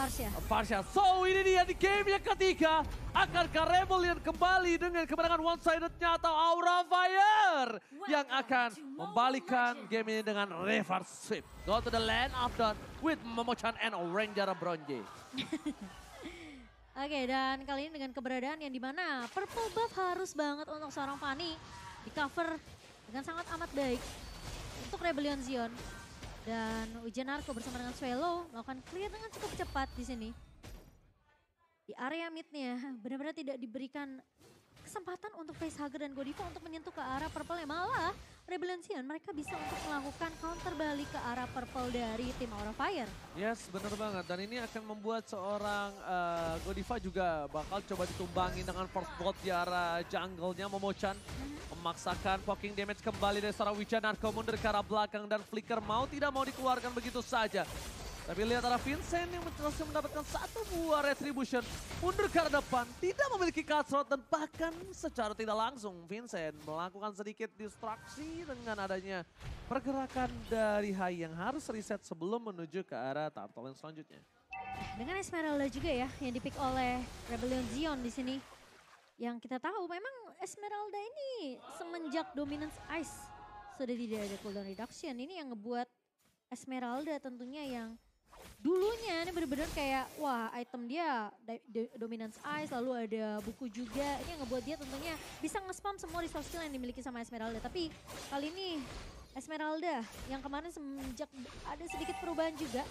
Farsha. Farsha. So ini dia di game yang ketiga. Akankah Rebellion kembali dengan kemenangan one-sided-nya atau Aura Fire yang akan membalikan game ini dengan reverse sweep. Go to the land of dawn with Momo-chan and Ranger Bronze. Oke, dan kali ini dengan keberadaan yang dimana purple buff harus banget untuk seorang Fanny di cover dengan sangat amat baik untuk Rebellion Zion. Dan Ujian Narko bersama dengan Swallow melakukan clear dengan cukup cepat di sini. Di area midnya benar-benar tidak diberikan kesempatan untuk facehugger dan Godiva untuk menyentuh ke arah purple. Malah Rebellion Zion mereka bisa untuk melakukan counter balik ke arah purple dari tim Aura Fire. Yes, bener banget. Dan ini akan membuat seorang Godiva juga bakal coba ditumbangi dengan first blood di arah jungle-nya Momo-chan. Memaksakan poking damage kembali dari seorang Ujian Narko mundur ke arah belakang dan Flicker mau tidak mau dikeluarkan begitu saja. Tapi lihat arah Vincent yang berhasil mendapatkan satu buah retribution. Mundur ke arah depan, tidak memiliki cutthroat dan bahkan secara tidak langsung Vincent melakukan sedikit distraksi dengan adanya pergerakan dari Hai yang harus reset sebelum menuju ke arah tahap yang selanjutnya. Dengan Esmeralda juga ya yang dipick oleh Rebellion Zion di sini. Yang kita tahu memang Esmeralda ini semenjak Dominance Ice sudah tidak ada cooldown reduction. Ini yang ngebuat Esmeralda tentunya yang dulunya ini benar-benar kayak wah item dia Dominance Ice lalu ada buku juga. Ini yang ngebuat dia tentunya bisa nge-spam semua resource skill yang dimiliki sama Esmeralda. Tapi kali ini Esmeralda yang kemarin semenjak ada sedikit perubahan juga.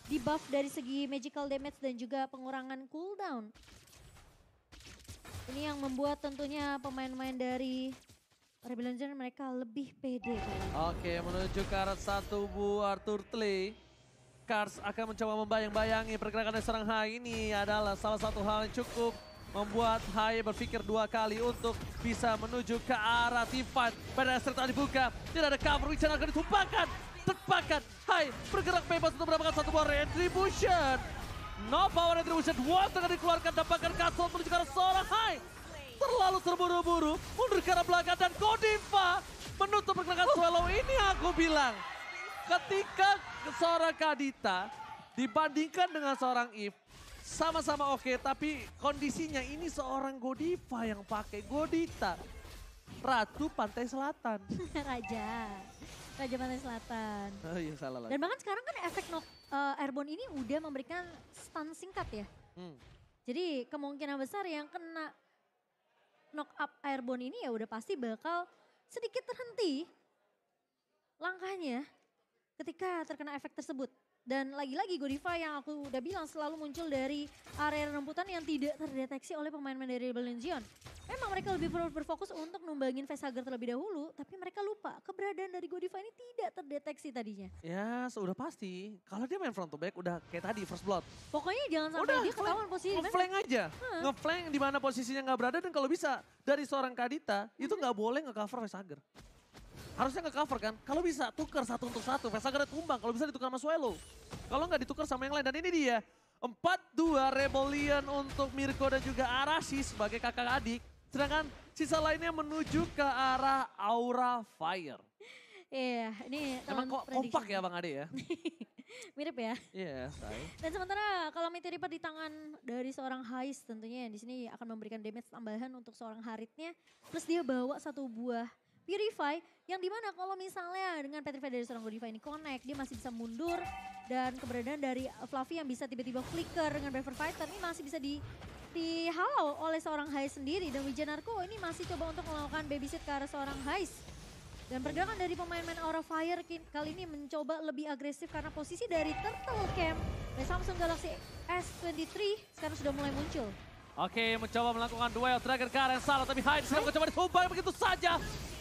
Di buff dari segi magical damage dan juga pengurangan cooldown. Ini yang membuat tentunya pemain-pemain dari Rebellion Zion mereka lebih pede. Oke, menuju ke arah satu buah turtle. Kars akan mencoba membayang-bayangi pergerakan dari seorang Hai. Ini adalah salah satu hal yang cukup membuat Hai berpikir dua kali untuk bisa menuju ke arah teamfight. Pada serta dibuka, tidak ada cover, Ujian akan ditumpahkan. Tepakan, Hai bergerak bebas untuk mendapatkan satu buah retribution. No power retribution, Wall tengah dikeluarkan, dapatkan castle menuju ke arah seorang Hai. Terlalu terburu-buru, mundur ke arah belakang dan Godiva menutup pergerakan Swallow. Ini aku bilang, ketika seorang Kadita dibandingkan dengan seorang Eve, sama-sama oke, tapi kondisinya ini seorang Godiva yang pakai Godita. Ratu Pantai Selatan. Raja Pantai Selatan. Oh iya salah lagi. Dan bahkan sekarang kan efek airborne ini udah memberikan stun singkat ya. Jadi kemungkinan besar yang kena knock up airborne ini ya udah pasti bakal sedikit terhenti langkahnya ketika terkena efek tersebut. Dan lagi-lagi Godiva yang aku udah bilang selalu muncul dari area rembutan yang tidak terdeteksi oleh pemain-pemain dari Rebellion Zion. Memang mereka lebih berfokus untuk numbangin facehugger terlebih dahulu, tapi mereka lupa keberadaan dari Godiva ini tidak terdeteksi tadinya. Ya sudah pasti, kalau dia main front to back udah kayak tadi first blood. Pokoknya jangan sampai dia ketahuan posisi. Nge-flank aja, nge-flank di mana posisinya nggak berada dan kalau bisa dari seorang Kadita itu nggak boleh nge-cover facehugger. Harusnya nge-cover kan, kalau bisa tukar satu untuk satu, facehugger tumbang, kalau bisa ditukar sama Swallow. Kalau nggak ditukar sama yang lain dan ini dia 4-2 Rebellion untuk Mirko dan juga Arashi sebagai kakak adik. Sedangkan sisa lainnya menuju ke arah Aura Fire. Iya, ini emang kok kompak ya Bang Ade ya? Mirip ya. Iya, Dan sementara kalau Mighty Reaper di tangan dari seorang Hais tentunya di sini akan memberikan damage tambahan untuk seorang Haritnya. Plus dia bawa satu buah Purify yang dimana kalau misalnya dengan Petrify dari seorang Godiva ini connect, dia masih bisa mundur dan keberadaan dari Fluffy yang bisa tiba-tiba flicker dengan Braver Fighter ini masih bisa dihalau oleh seorang Hais sendiri. Dan Ujian Narko ini masih coba untuk melakukan babysit ke arah seorang Hais. Dan pergerakan dari pemain-pemain Aura Fire kali ini mencoba lebih agresif karena posisi dari Turtle Camp dari Samsung Galaxy S23 sekarang sudah mulai muncul. Oke, mencoba melakukan duel Dragon Car yang salah tapi Hais sedang mencoba ditumbang begitu saja.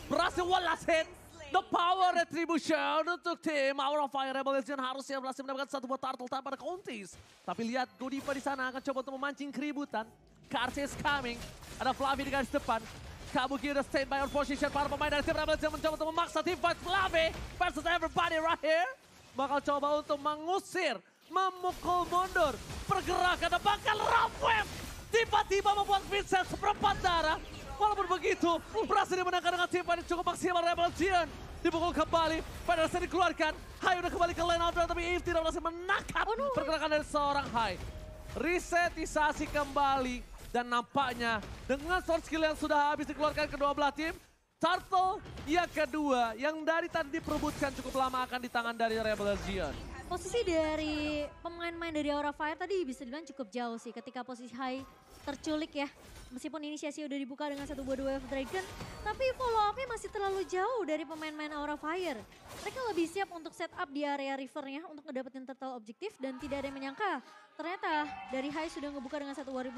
Berhasil one last hit. The power retribution untuk tim Aura Fire Rebellion harusnya berhasil mendapatkan satu buah turtle tanpa ada counties. Tapi lihat Godiva di sana akan coba untuk memancing keributan. Kars is coming. Ada Fluffy di garis depan. Kabuki udah stand by on position. Para pemain dari tim Rebellion mencoba untuk memaksa team fight Fluffy versus everybody right here. Bakal coba untuk mengusir, memukul mundur. Pergerakan dan bakal Ramweb. Tiba-tiba membuat Vincent seperempat darah. Walaupun begitu, berhasil dimenangkan dengan tim fight cukup maksimal Rebellion. Dipukul kembali, pada dasarnya dikeluarkan. Hai udah kembali ke lane out, tapi Eve tidak berhasil menangkap pergerakan dari seorang Hai. resetisasi kembali. Dan nampaknya dengan sword skill yang sudah habis dikeluarkan kedua belah tim, Turtle yang kedua yang dari tadi diperebutkan cukup lama akan di tangan dari Rebel Legion. Posisi dari pemain-pemain dari Aura Fire tadi bisa dibilang cukup jauh sih ketika posisi high terculik ya. Meskipun inisiasi udah dibuka dengan satu buah Wave Dragon, tapi follow up-nya masih terlalu jauh dari pemain-pemain Aura Fire. Mereka lebih siap untuk setup di area rivernya untuk ngedapetin total objektif dan tidak ada yang menyangka. Ternyata dari high sudah ngebuka dengan satu buah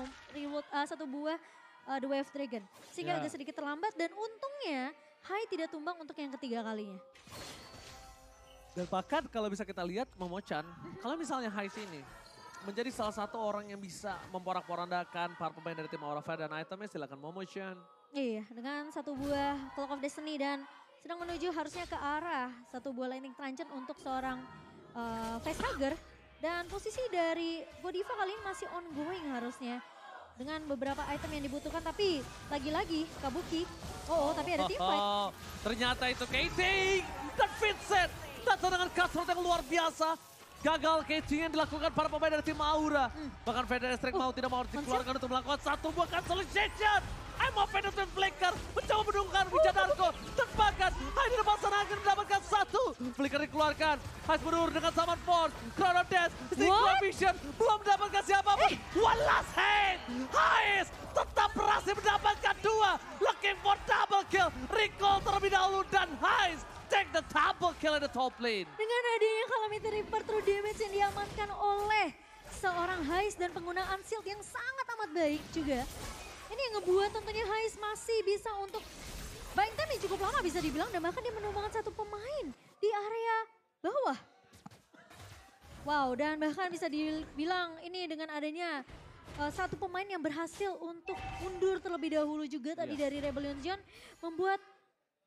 satu buah The Wave Dragon. Sehingga agak sedikit terlambat dan untungnya high tidak tumbang untuk yang ketiga kalinya. Dan bahkan kalau bisa kita lihat Momochan, kalau misalnya Hais ini menjadi salah satu orang yang bisa memporak-porandakan para pemain dari tim Aura Fire dan itemnya, silakan Momochan. Iya, dengan satu buah Clock of Destiny dan sedang menuju harusnya ke arah satu buah Lightning Truncheon untuk seorang Facehugger. Dan posisi dari Godiva kali ini masih ongoing harusnya. Dengan beberapa item yang dibutuhkan, tapi lagi-lagi Kabuki. Tapi ada teamfight. Ternyata itu Katie dan Vincent. Datang dengan cutthroat yang luar biasa. Gagal catching yang dilakukan para pemain dari tim Aura. Bahkan Vader Strike mau tidak mau dikeluarkan untuk melakukan satu buah cancellation. I'm a Penetrant Flicker mencoba menunggang Wijadarko. Terbakar, hanya di depan sana akan mendapatkan satu. Flicker dikeluarkan, Hais mundur dengan Summon Force. Chrono Dash, Synchro Vision, belum mendapatkan siapapun. One last hit, Hais tetap berhasil mendapatkan dua. Looking for double kill, recall terlebih dahulu dan Hais take the double kill in the top lane. Dengan adanya Calamity Reaper true damage yang diamankan oleh seorang Hais dan penggunaan shield yang sangat amat baik juga. Ini yang ngebuat tentunya Hais masih bisa untuk buying time yang cukup lama bisa dibilang dan bahkan dia menumbangkan satu pemain di area bawah. Wow, dan bahkan bisa dibilang ini dengan adanya satu pemain yang berhasil untuk mundur terlebih dahulu juga tadi dari Rebel Legion membuat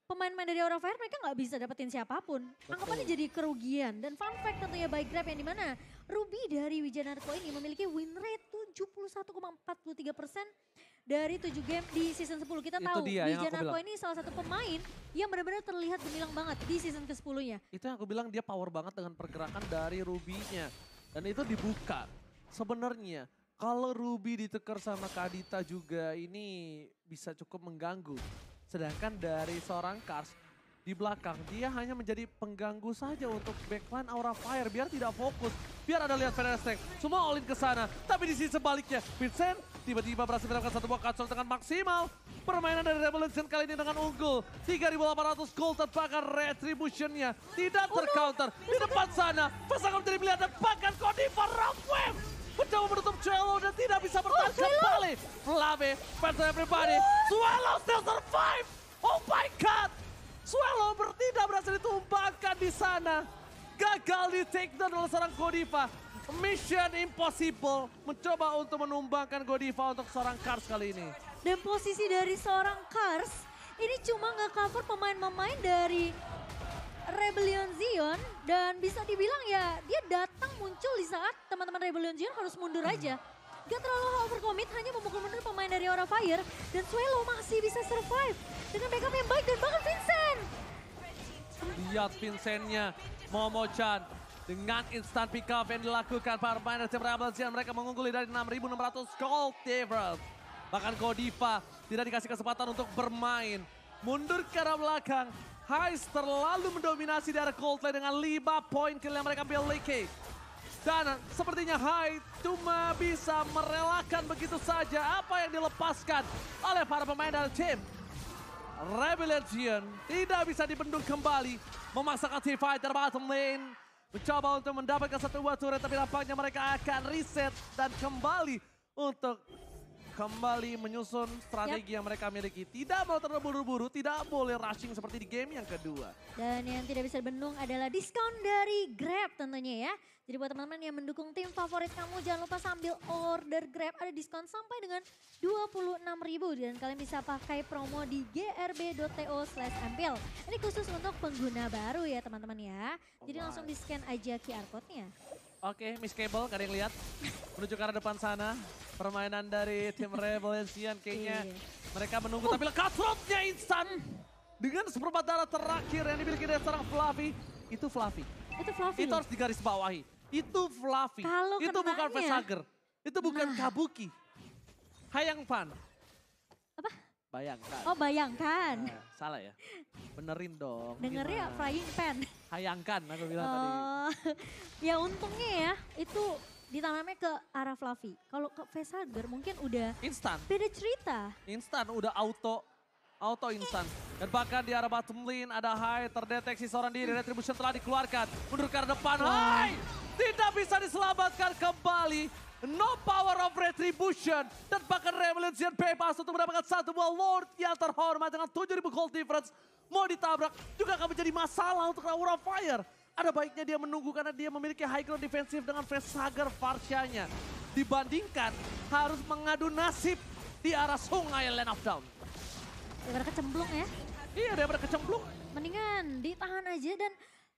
pemain-pemain dari Aura Fire mereka nggak bisa dapetin siapapun. Anggapannya jadi kerugian. Dan fun fact tentunya by Grab yang dimana Ruby dari Wijanarko ini memiliki win rate 71,43% dari 7 game di season 10. Kita Itu tahu dia yang aku Wijanarko bilang. ini salah satu pemain yang benar-benar terlihat gemilang banget di season ke-10-nya. Itu yang aku bilang dia power banget dengan pergerakan dari Ruby-nya. Dan itu dibuka. Sebenarnya kalau Ruby ditukar sama Kadita juga ini bisa cukup mengganggu. Sedangkan dari seorang Kars di belakang dia hanya menjadi pengganggu saja untuk backline Aura Fire biar tidak fokus. Biar ada lihat Vader Strike, semua all in ke sana. Tapi di sisi sebaliknya Vincent tiba-tiba berhasil mendapatkan satu buah cancel dengan maksimal. Permainan dari Revolution kali ini dengan unggul. 3.800 gold terbakar retributionnya. Tidak tercounter di depan sana. Pasangan menjadi pilihan dan bahkan Godiva Rock Wave mencoba menutup Swallow dan tidak bisa bertahan kembali. Flame, fans everybody. Swallow still survive. Oh my god. Swallow tidak berhasil ditumbangkan di sana. Gagal di take down oleh seorang Godiva. Mission impossible. Mencoba untuk menumbangkan Godiva untuk seorang Kars kali ini. Dan posisi dari seorang Kars ini cuma nggak cover pemain-pemain dari Rebellion Zion dan bisa dibilang ya dia datang muncul di saat teman-teman Rebellion Zion harus mundur aja. Gak terlalu overcommit, hanya memukul mundur pemain dari Aura Fire dan Swallow masih bisa survive dengan backup yang baik dan bahkan Vincent. Lihat Vincentnya, Momochan dengan instant pick up yang dilakukan para pemain dari tim Rebellion. Mereka mengungguli dari 6.600 gold difference. Bahkan Godiva tidak dikasih kesempatan untuk bermain. Mundur ke arah belakang. Hais terlalu mendominasi di area gold lane dengan 5 poin kill yang mereka miliki. Dan sepertinya Hais cuma bisa merelakan begitu saja apa yang dilepaskan oleh para pemain dari tim Rebellion. Tidak bisa dibendung kembali. Memaksakan T-Fighter bottom lane. Mencoba untuk mendapatkan satu buah turret tapi nampaknya mereka akan reset dan kembali untuk menyusun strategi yang mereka miliki. Tidak mau terburu-buru, tidak boleh rushing seperti di game yang kedua. Dan yang tidak bisa dibendung adalah diskon dari Grab tentunya ya. Jadi buat teman-teman yang mendukung tim favorit kamu jangan lupa sambil order Grab ada diskon sampai dengan 26.000 dan kalian bisa pakai promo di grb.to/mpl. Ini khusus untuk pengguna baru ya teman-teman ya. Jadi langsung di scan aja QR code-nya. Oke, Miss Cable, gak ada yang lihat. Menuju ke arah depan sana. Permainan dari tim Revolution kayaknya mereka menunggu. Tapi cutthroat-nya instan. Dengan seperempat darah terakhir yang dimiliki dari seorang Fluffy. Itu Fluffy. Itu Fluffy Itu harus digarisbawahi. Itu Fluffy. Kalau itu bukan kenanya- Facehugger. Itu bukan Kabuki. Hayangpan. Apa? Bayangkan. Oh bayangkan. Salah ya? Benerin dong. Dengernya gimana? frying pan. Hayangkan aku bilang tadi. Ya untungnya ya itu ditanamnya ke arah Fluffy. Kalau ke Facehugger mungkin udah Instan. beda cerita. Instan, udah auto instan. Dan bahkan di arah bottom lane ada Hai terdeteksi seorang diri. Retribution telah dikeluarkan. Mundur ke arah depan. Hai tidak bisa diselamatkan kembali. No power of Retribution. Dan bahkan Revolution bebas untuk mendapatkan satu buah Lord yang terhormat dengan 7.000 gold difference. Mau ditabrak juga akan menjadi masalah untuk Aura Fire. Ada baiknya dia menunggu karena dia memiliki high ground defensif dengan Facehugger Farsianya. Dibandingkan harus mengadu nasib di arah sungai Land of Dawn. Daripada kecemplung ya. Iya, daripada kecemplung. Mendingan ditahan aja dan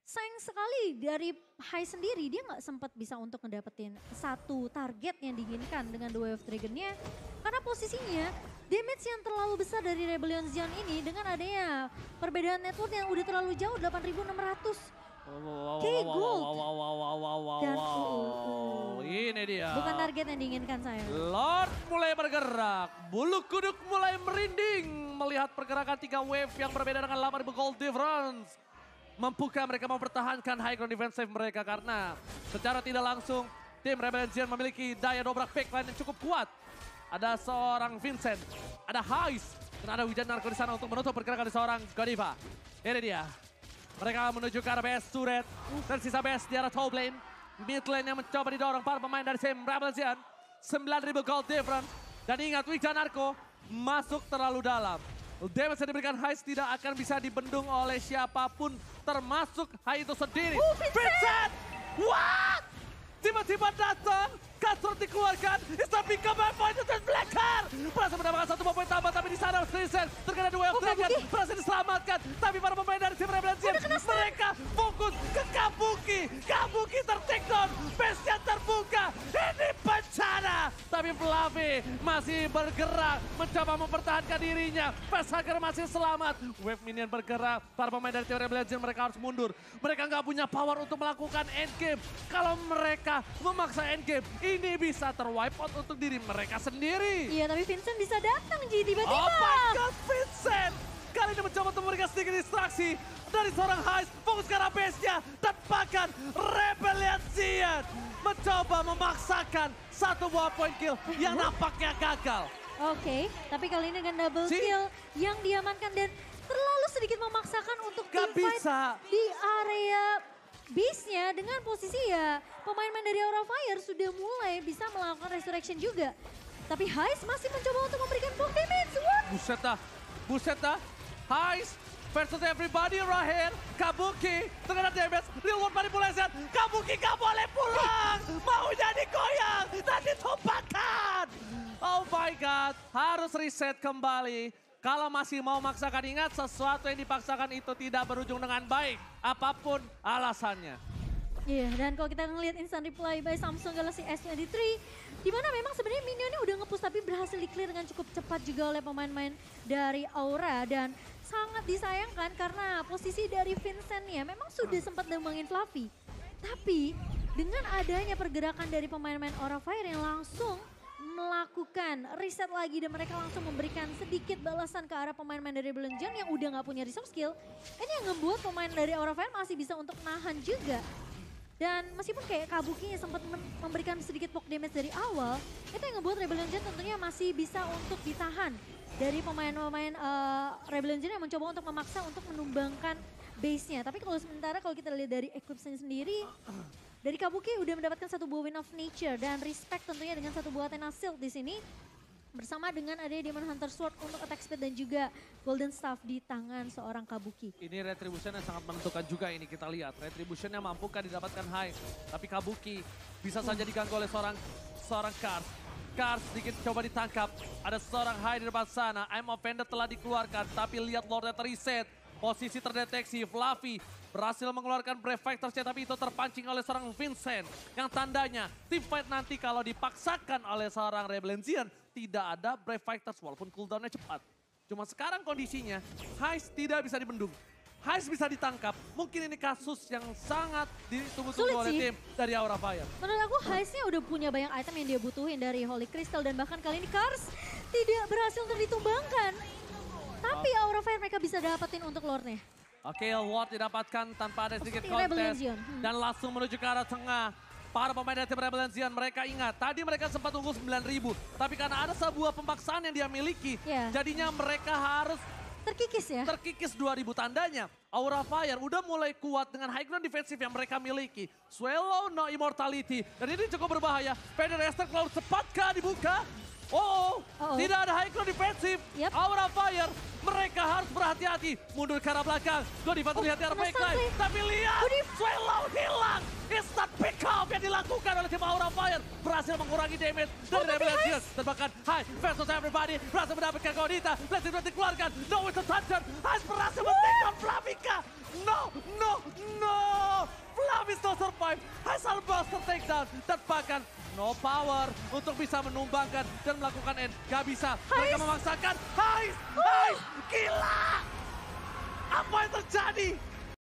sayang sekali dari Hai sendiri dia nggak sempat bisa untuk ngedapetin satu target yang diinginkan dengan The Way of Dragon-nya. Karena posisinya damage yang terlalu besar dari Rebellion Zion ini dengan adanya perbedaan network yang udah terlalu jauh 8.600. Oke, gold. Dan Ini dia. bukan target yang diinginkan saya. Lord mulai bergerak. Bulu kuduk mulai merinding melihat pergerakan 3 wave yang berbeda dengan 8.000 gold difference. Mampukah mereka mempertahankan high ground defensive mereka karena secara tidak langsung tim Rebellion Zion memiliki daya dobrak backline yang cukup kuat. Ada seorang Vincent, ada Hais, dan ada Wijan Narko di sana untuk menutup pergerakan seorang Godiva. Ini dia. Mereka menuju ke arah base turret. Tersisa base di arah top lane. Mid lane yang mencoba didorong para pemain dari tim Rebellion Zion. 9.000 gold difference. Dan ingat Wijan Narko masuk terlalu dalam. Damage yang diberikan Hais tidak akan bisa dibendung oleh siapapun. Termasuk Hai itu sendiri. Vincent! What? Tiba-tiba datang. Cutthroat dikeluarkan. It's not become my point to Blacker. Berhasil mendapatkan satu poin tambah. Tapi di sana Vincent terkena The Way of Dragon. Berhasil diselamatkan. Tapi para pemain dari tim Rebellion Zion mereka fokus ke Kabuki. Kabuki ter-take down. Base-nya terbuka. Ini bencana. Tapi Fluffy masih bergerak. Mencoba mempertahankan dirinya. Facehugger masih selamat. Wave minion bergerak. Para pemain dari tim Rebellion Zion mereka harus mundur. Mereka nggak punya power untuk melakukan endgame. Kalau mereka memaksa endgame, ini bisa terwipe out untuk diri mereka sendiri. Iya tapi Vincent bisa datang Ji tiba-tiba. Oh my god, Vincent! Kali ini mencoba untuk memberikan sedikit distraksi dari seorang Hais. Fokus ke arah base-nya. Dan bahkan Rebellion Zion mencoba memaksakan satu buah point kill yang nampaknya gagal. Oke, tapi kali ini dengan double kill yang diamankan dan terlalu sedikit memaksakan untuk Gak teamfight bisa. di area base-nya dengan posisi ya pemain-pemain dari Aura Fire sudah mulai bisa melakukan resurrection juga. Tapi Hais masih mencoba untuk memberikan block damage. What? Buset dah. Hais versus everybody right here. Kabuki terkena damage. Real world manipulation. Kabuki gak boleh pulang. Mau jadi goyang dan ditumpahkan. Oh my god. Harus reset kembali. Kalau masih mau maksakan, ingat sesuatu yang dipaksakan itu tidak berujung dengan baik. Apapun alasannya. Iya, dan kalau kita ngelihat instant reply by Samsung Galaxy S23, di mana memang sebenarnya minionnya udah nge-push tapi berhasil di-clear dengan cukup cepat juga oleh pemain-pemain dari Aura. Dan sangat disayangkan karena posisi dari Vincent-nya memang sudah sempat dembangin Fluffy. Tapi dengan adanya pergerakan dari pemain-pemain Aura Fire yang langsung melakukan reset lagi dan mereka langsung memberikan sedikit balasan ke arah pemain-pemain dari Rebellion Zion yang udah gak punya resource skill. Ini yang ngebuat pemain dari Aura Fire masih bisa untuk nahan juga. Dan meskipun kayak Kabuki yang sempat memberikan sedikit poke damage dari awal, itu yang ngebuat Rebellion Zion tentunya masih bisa untuk ditahan dari pemain-pemain Rebellion Zion yang mencoba untuk memaksa untuk menumbangkan base-nya. Tapi kalau sementara kalau kita lihat dari Eclipse-nya sendiri, dari Kabuki udah mendapatkan satu buah Wind of Nature dan respect tentunya dengan satu buah Athena Shield di sini. Bersama dengan adanya Demon Hunter Sword untuk attack speed dan juga Golden Staff di tangan seorang Kabuki. Ini Retribution yang sangat menentukan juga ini kita lihat. Retribution yang mampukah didapatkan Hai. Tapi Kabuki bisa saja diganggu oleh seorang Kars. Kars sedikit coba ditangkap. Ada seorang Hai di depan sana. I'm Offended telah dikeluarkan tapi lihat Lordnya terreset. Posisi terdeteksi, Fluffy berhasil mengeluarkan Brave Fighters-nya tapi itu terpancing oleh seorang Vincent. Yang tandanya team fight nanti kalau dipaksakan oleh seorang Rebellion Zion tidak ada Brave Fighters walaupun cooldown-nya cepat. Cuma sekarang kondisinya, Hais tidak bisa dibendung. Heist bisa ditangkap, mungkin ini kasus yang sangat ditunggu-tunggu Sulit oleh sih. tim dari Aura Fire. Menurut aku Heist-nya udah punya banyak item yang dia butuhin dari Holy Crystal dan bahkan kali ini Kars tidak berhasil untuk ditumbangkan. Tapi Aura Fire mereka bisa dapetin untuk lore-nya. Oke, Ward didapatkan tanpa ada sedikit Seperti Rebellion kontes. Zion. Dan langsung menuju ke arah tengah. Para pemain dari tim Rebellion Zion, mereka ingat, tadi mereka sempat tunggu 9.000. Tapi karena ada sebuah pemaksaan yang dia miliki, Iya. jadinya mereka harus Terkikis ya. terkikis 2000 tandanya. Aura Fire udah mulai kuat dengan high ground defensif yang mereka miliki. Swallow no immortality. Dan ini cukup berbahaya. Vader Esther Cloud cepatkah dibuka? Oh, tidak ada high ground defensif. Yep. Aura Fire, mereka harus berhati-hati. Mundur ke arah belakang. Godiva terlihat di arah kena backline. stun, Tapi lihat, Swallow hilang. Instant pick up yang dilakukan oleh tim Aura Fire. Berhasil mengurangi damage dari Rebellion Zion. Dan bahkan High versus everybody. Berhasil mendapatkan Godita. Blessing dikeluarkan. No with the toucher. High berhasil men-take down Flavica. No. Flav is not survive. High Buster takedown. Dan bahkan no power untuk bisa menumbangkan dan melakukan end. Gak bisa. Mereka memaksakan. High. Gila. Apa yang terjadi?